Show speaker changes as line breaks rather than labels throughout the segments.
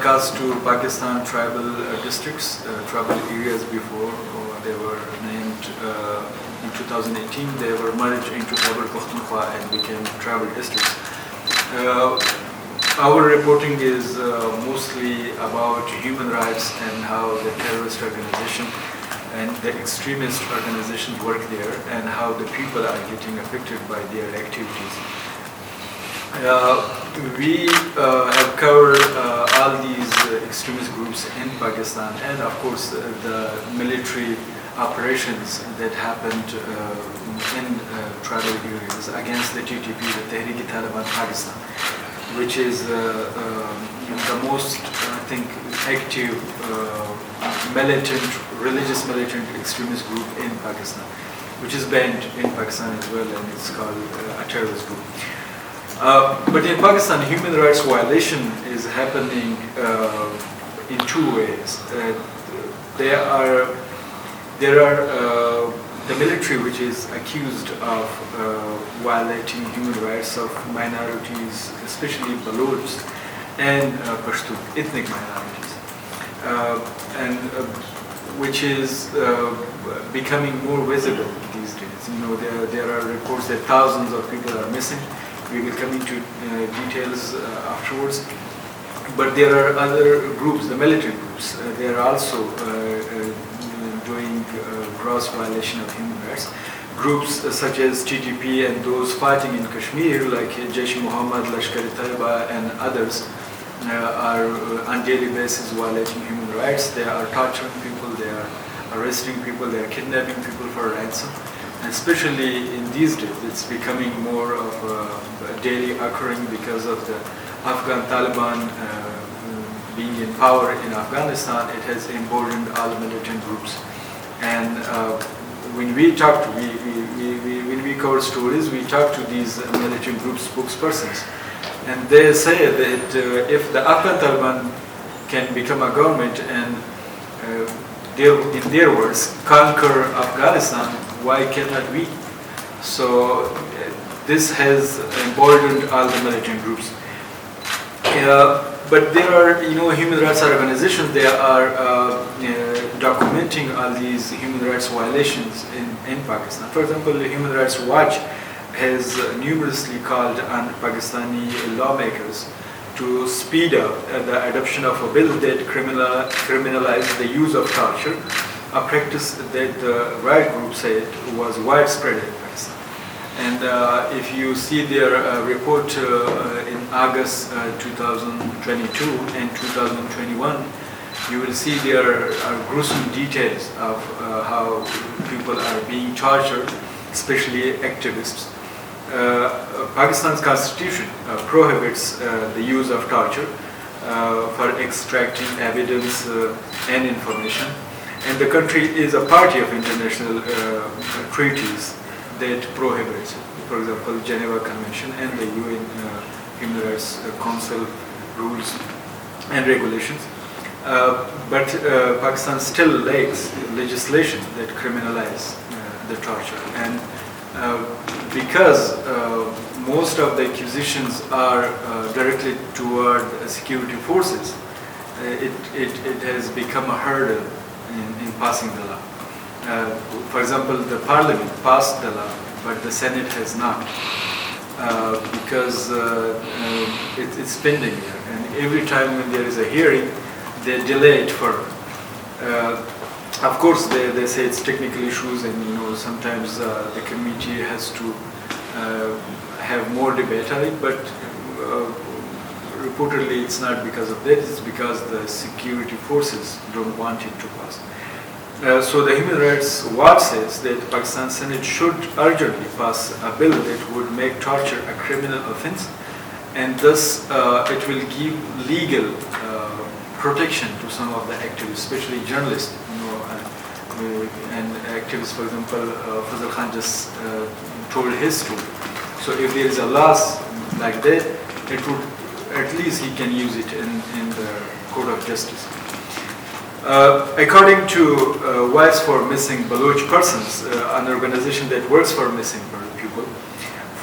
broadcast to Pakistan tribal districts, tribal areas before. They were named in 2018. They were merged into Khyber Pakhtunkhwa and became tribal districts. Our reporting is mostly about human rights and how the terrorist organization and the extremist organizations work there and how the people are getting affected by their activities. We have covered all these extremist groups in Pakistan and of course the military operations that happened in tribal areas against the TTP, the Tehrik-i-Taliban Pakistan, which is the most, I think, active religious militant extremist group in Pakistan, which is banned in Pakistan as well, and it's called a terrorist group. But in Pakistan, human rights violation is happening in two ways. There are the military, which is accused of violating human rights of minorities, especially Balochs and Pashtun, ethnic minorities, which is becoming more visible these days. You know, there are reports that thousands of people are missing. We will come into details afterwards. But there are other groups, the military groups. They are also doing gross violation of human rights. Groups such as TTP and those fighting in Kashmir, like Jaish-e-Mohammed, Lashkar-e-Taiba, and others, are on daily basis violating human rights. They are torturing people, they are arresting people, they are kidnapping people for ransom. And especially in these days, it's becoming more of a daily occurring because of the Afghan Taliban being in power in Afghanistan. It has emboldened all militant groups. And when we talk to, when we cover stories, we talk to these militant group spokespersons. And they say that if the Afghan Taliban can become a government and, in their words, conquer Afghanistan, why cannot we? So this has emboldened all the militant groups. But there are, human rights organizations. They are documenting all these human rights violations in Pakistan. For example, the Human Rights Watch has numerously called on Pakistani lawmakers to speed up the adoption of a bill that criminalizes the use of torture, a practice that the right group said was widespread in Pakistan. And if you see their report in August 2022 and 2021, you will see there are gruesome details of how people are being tortured, especially activists. Pakistan's constitution prohibits the use of torture for extracting evidence and information. And the country is a party of international treaties that prohibits it. For example, Geneva Convention and the UN Human Rights Council rules and regulations. But Pakistan still lacks legislation that criminalizes the torture. And because most of the accusations are directly toward security forces, it has become a hurdle in passing the law. For example, the parliament passed the law, but the Senate has not, because it's pending here. And every time when there is a hearing, they delay it further. Of course, they say it's technical issues, and sometimes the committee has to have more debate on it. But reportedly, it's not because of that. It's because the security forces don't want it to pass. So the Human Rights Watch says that Pakistan Senate should urgently pass a bill that would make torture a criminal offense, and thus it will give legal protection to some of the activists, especially journalists, and activists. For example, Fazal Khan just told his story. So if there is a loss like that, it would, at least he can use it in the court of justice. According to Voice for Missing Baloch Persons, an organization that works for missing people,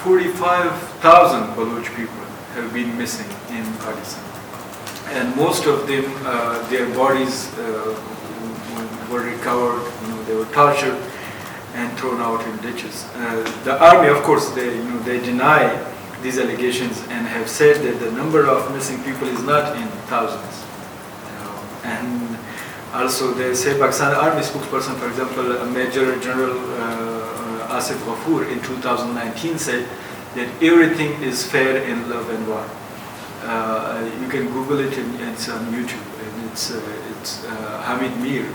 45,000 Baloch people have been missing in Pakistan. and most of them, their bodies were recovered. They were tortured and thrown out in ditches. The army, of course, they deny these allegations and have said that the number of missing people is not in thousands. And also, they say Pakistan Army spokesperson, for example, Major General Asif Ghafoor in 2019 said that everything is fair in love and war. You can Google it, and it's on YouTube. And it's Hamid Mir,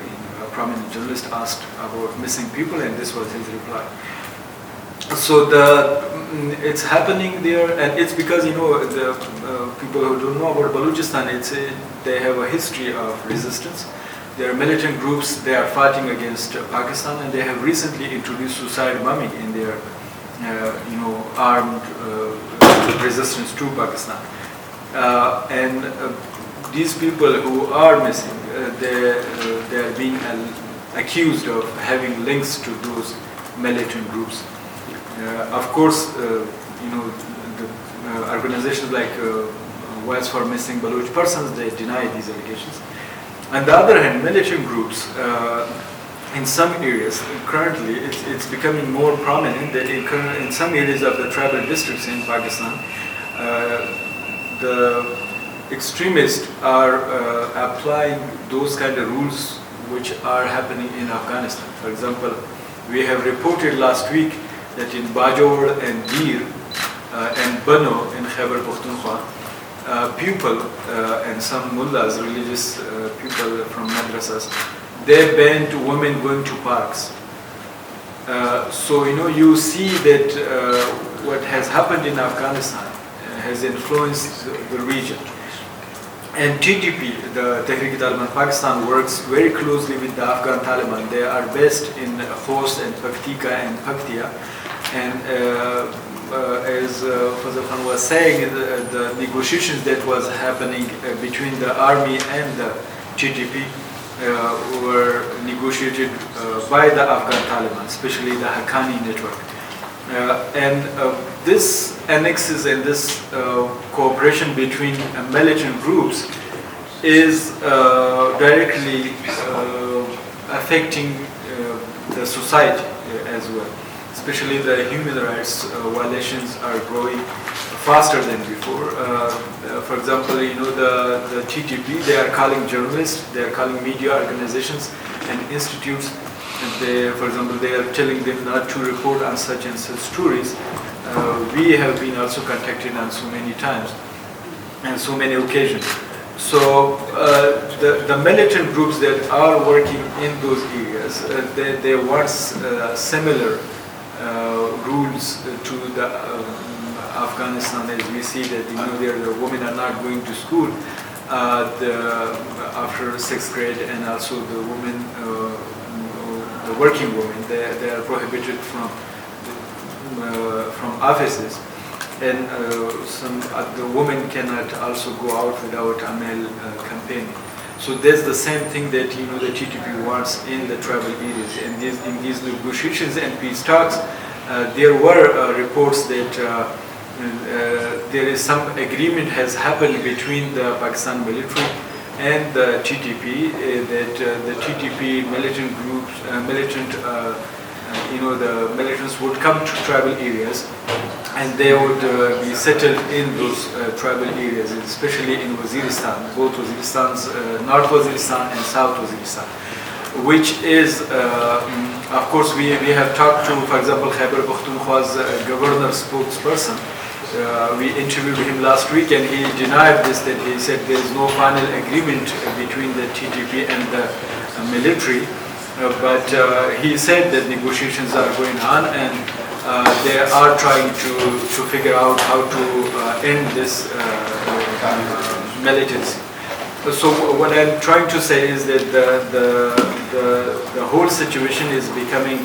a prominent journalist, asked about missing people, and this was his reply. So it's happening there, and it's because the people who don't know about Balochistan, they have a history of resistance. There are militant groups. They are fighting against Pakistan, and they have recently introduced suicide bombing in their armed resistance to Pakistan. And these people who are missing, they are being accused of having links to those militant groups. Of course, the organizations like Voice for Missing Baloch Persons, they deny these allegations. On the other hand, militant groups in some areas, currently it's becoming more prominent that in some areas of the tribal districts in Pakistan, the extremists are applying those kind of rules which are happening in Afghanistan. For example, we have reported last week that in Bajor and Dir and Bano in Khyber Pakhtunkhwa, people and some mullahs, religious people from madrasas, they banned women going to parks. So you see that what has happened in Afghanistan has influenced the region. And TTP, the Tehrik-i-Taliban Pakistan, works very closely with the Afghan Taliban. They are based in Khost and Paktika and Paktia. And as Fazal Khan was saying, the negotiations that was happening between the army and the TTP were negotiated by the Afghan Taliban, especially the Haqqani network. And this annexes and this cooperation between militant groups is directly affecting the society as well. Especially the human rights violations are growing faster than before. For example, the TTP, they are calling journalists, they are calling media organizations and institutes. And for example, they are telling them not to report on such and such stories. We have been also contacted on so many times and so many occasions. So the militant groups that are working in those areas, they want similar rules to the Afghanistan, as we see that the women are not going to school after 6th grade, and also the women, the working women, they are prohibited from offices, and the women cannot also go out without a male companion. So that's the same thing that the TTP wants in the tribal areas. And in these negotiations and peace talks, there were reports that there is some agreement has happened between the Pakistan military and the TTP that the TTP militant groups, the militants would come to tribal areas and they would be settled in those tribal areas, especially in Waziristan, both Waziristan's North Waziristan and South Waziristan, which is, of course, we have talked to, for example, Khyber Pakhtunkhwa's governor spokesperson. We interviewed him last week and he denied this, that he said there is no final agreement between the TTP and the military. But he said that negotiations are going on and they are trying to figure out how to end this militancy. So what I'm trying to say is that the whole situation is becoming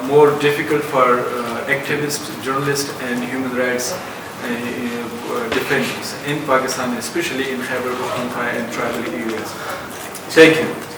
more difficult for activists, journalists and human rights defenders in Pakistan, especially in Khyber Pakhtunkhwa and tribal areas. Thank you.